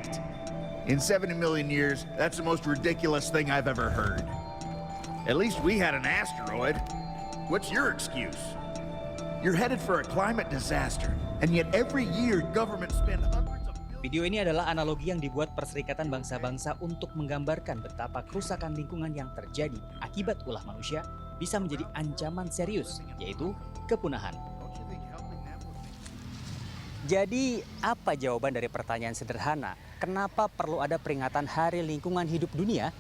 extinct. In 70 million years, that's the most ridiculous thing I've ever heard. At least we had an asteroid. What's your excuse? You're headed for a climate disaster, and yet every year governments spend hundreds of billions. Video ini adalah analogi yang dibuat Perserikatan Bangsa-Bangsa untuk menggambarkan betapa kerusakan lingkungan yang terjadi akibat ulah manusia bisa menjadi ancaman serius, yaitu kepunahan. Jadi, apa jawaban dari pertanyaan sederhana? Kenapa perlu ada peringatan Hari Lingkungan Hidup Dunia?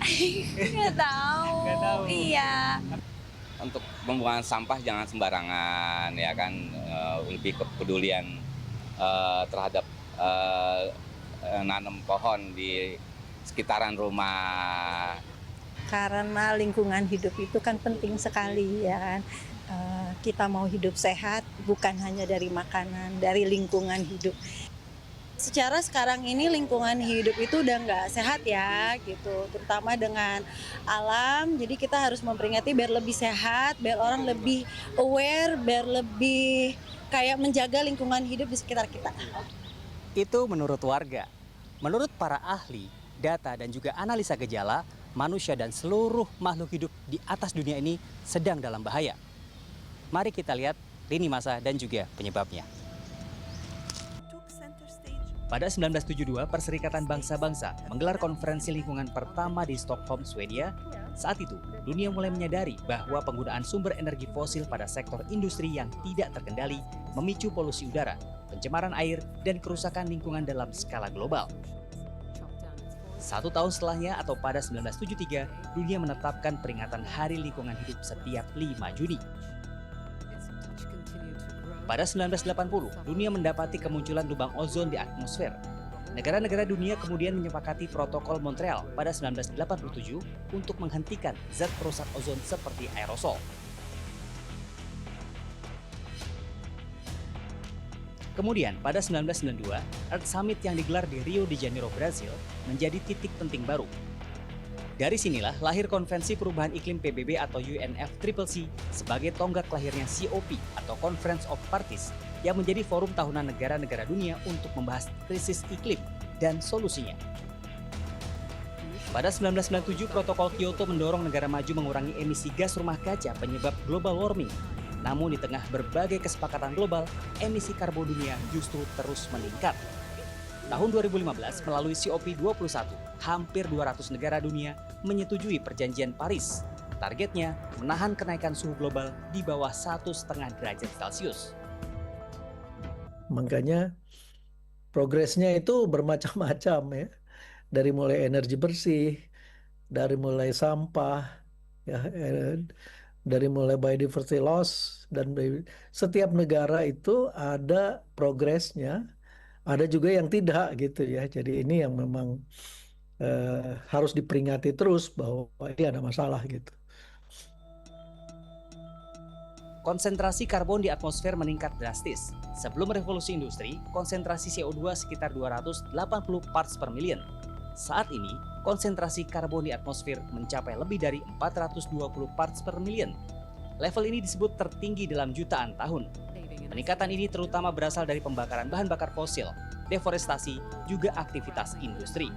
Nggak tahu. Iya. Untuk pembuangan sampah jangan sembarangan, ya kan, lebih kepedulian terhadap nanam pohon di sekitaran rumah. Karena lingkungan hidup itu kan penting sekali, ya kan. Kita mau hidup sehat bukan hanya dari makanan, dari lingkungan hidup. Secara sekarang ini lingkungan hidup itu udah nggak sehat ya gitu, terutama dengan alam. Jadi kita harus memperingati biar lebih sehat, biar orang lebih aware, biar lebih kayak menjaga lingkungan hidup di sekitar kita. Itu menurut warga. Menurut para ahli, data dan juga analisa gejala, manusia dan seluruh makhluk hidup di atas dunia ini sedang dalam bahaya. Mari kita lihat lini masa dan juga penyebabnya. Pada 1972, Perserikatan Bangsa-Bangsa menggelar konferensi lingkungan pertama di Stockholm, Swedia. Saat itu, dunia mulai menyadari bahwa penggunaan sumber energi fosil pada sektor industri yang tidak terkendali memicu polusi udara, pencemaran air, dan kerusakan lingkungan dalam skala global. 1 tahun setelahnya atau pada 1973, dunia menetapkan peringatan Hari Lingkungan Hidup setiap 5 Juni. Pada 1980, dunia mendapati kemunculan lubang ozon di atmosfer. Negara-negara dunia kemudian menyepakati Protokol Montreal pada 1987 untuk menghentikan zat perusak ozon seperti aerosol. Kemudian pada 1992, Earth Summit yang digelar di Rio de Janeiro, Brasil menjadi titik penting baru. Dari sinilah lahir Konvensi Perubahan Iklim PBB atau UNFCCC sebagai tonggak lahirnya COP atau Conference of Parties yang menjadi forum tahunan negara-negara dunia untuk membahas krisis iklim dan solusinya. Pada 1997, Protokol Kyoto mendorong negara maju mengurangi emisi gas rumah kaca penyebab global warming. Namun di tengah berbagai kesepakatan global, emisi karbon dunia justru terus meningkat. Tahun 2015, melalui COP21, hampir 200 negara dunia menyetujui perjanjian Paris. Targetnya menahan kenaikan suhu global di bawah 1,5 derajat Celcius. Makanya progresnya itu bermacam-macam ya. Dari mulai energi bersih, dari mulai sampah, ya, dari mulai biodiversity loss, dan setiap negara itu ada progresnya, ada juga yang tidak gitu ya. Jadi ini yang memang harus diperingati terus bahwa ini ada masalah gitu. Konsentrasi karbon di atmosfer meningkat drastis. Sebelum revolusi industri, konsentrasi CO2 sekitar 280 parts per million. Saat ini, konsentrasi karbon di atmosfer mencapai lebih dari 420 parts per million. Level ini disebut tertinggi dalam jutaan tahun. Peningkatan ini terutama berasal dari pembakaran bahan bakar fosil, deforestasi, juga aktivitas industri.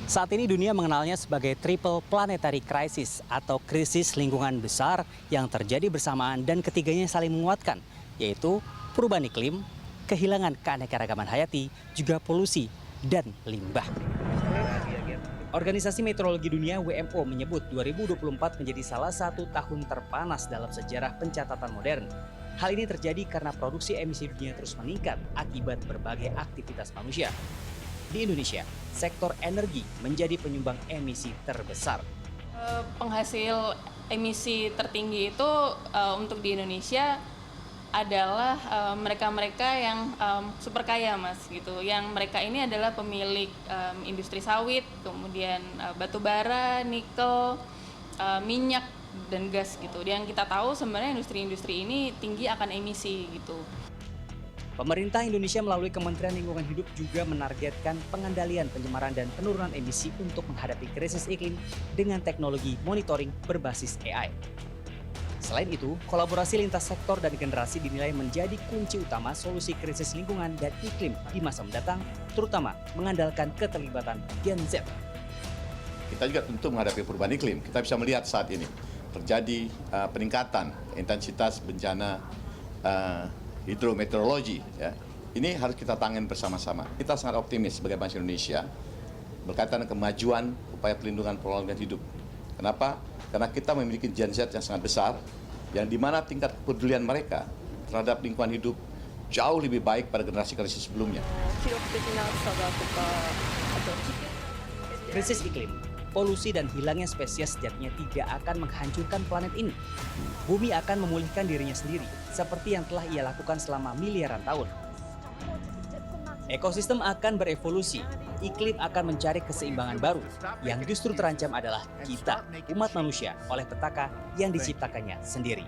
Saat ini dunia mengenalnya sebagai triple planetary crisis atau krisis lingkungan besar yang terjadi bersamaan dan ketiganya saling menguatkan, yaitu perubahan iklim, kehilangan keanekaragaman hayati, juga polusi dan limbah. Organisasi Meteorologi Dunia WMO menyebut 2024 menjadi salah satu tahun terpanas dalam sejarah pencatatan modern. Hal ini terjadi karena produksi emisi dunia terus meningkat akibat berbagai aktivitas manusia. Di Indonesia, sektor energi menjadi penyumbang emisi terbesar. Penghasil emisi tertinggi itu untuk di Indonesia adalah mereka-mereka yang super kaya, Mas, gitu. Yang mereka ini adalah pemilik industri sawit, kemudian batu bara, nikel, minyak dan gas gitu. Yang kita tahu sebenarnya industri-industri ini tinggi akan emisi gitu. Pemerintah Indonesia melalui Kementerian Lingkungan Hidup juga menargetkan pengendalian pencemaran dan penurunan emisi untuk menghadapi krisis iklim dengan teknologi monitoring berbasis AI. Selain itu, kolaborasi lintas sektor dan generasi dinilai menjadi kunci utama solusi krisis lingkungan dan iklim di masa mendatang, terutama mengandalkan keterlibatan Gen Z. Kita juga tentu menghadapi perubahan iklim. Kita bisa melihat saat ini terjadi peningkatan intensitas bencana hidrometeorologi. Ya. Ini harus kita tangani bersama-sama. Kita sangat optimis sebagai bangsa Indonesia berkaitan dengan kemajuan upaya pelindungan prolongan hidup. Kenapa? Karena kita memiliki Gen Z yang sangat besar, yang dimana tingkat kepedulian mereka terhadap lingkungan hidup jauh lebih baik pada generasi-generasi sebelumnya. Krisis iklim, polusi dan hilangnya spesies sejatinya tidak akan menghancurkan planet ini. Bumi akan memulihkan dirinya sendiri, seperti yang telah ia lakukan selama miliaran tahun. Ekosistem akan berevolusi, iklim akan mencari keseimbangan baru. Yang justru terancam adalah kita, umat manusia, oleh petaka yang diciptakannya sendiri.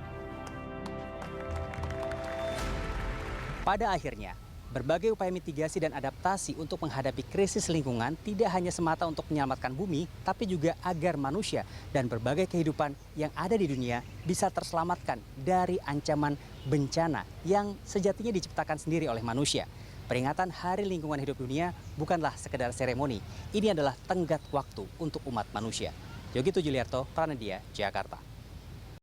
Pada akhirnya, berbagai upaya mitigasi dan adaptasi untuk menghadapi krisis lingkungan tidak hanya semata untuk menyelamatkan bumi, tapi juga agar manusia dan berbagai kehidupan yang ada di dunia bisa terselamatkan dari ancaman bencana yang sejatinya diciptakan sendiri oleh manusia. Peringatan Hari Lingkungan Hidup Dunia bukanlah sekedar seremoni, ini adalah tenggat waktu untuk umat manusia. Yogi Tujuliarto, Pranedia, Jakarta.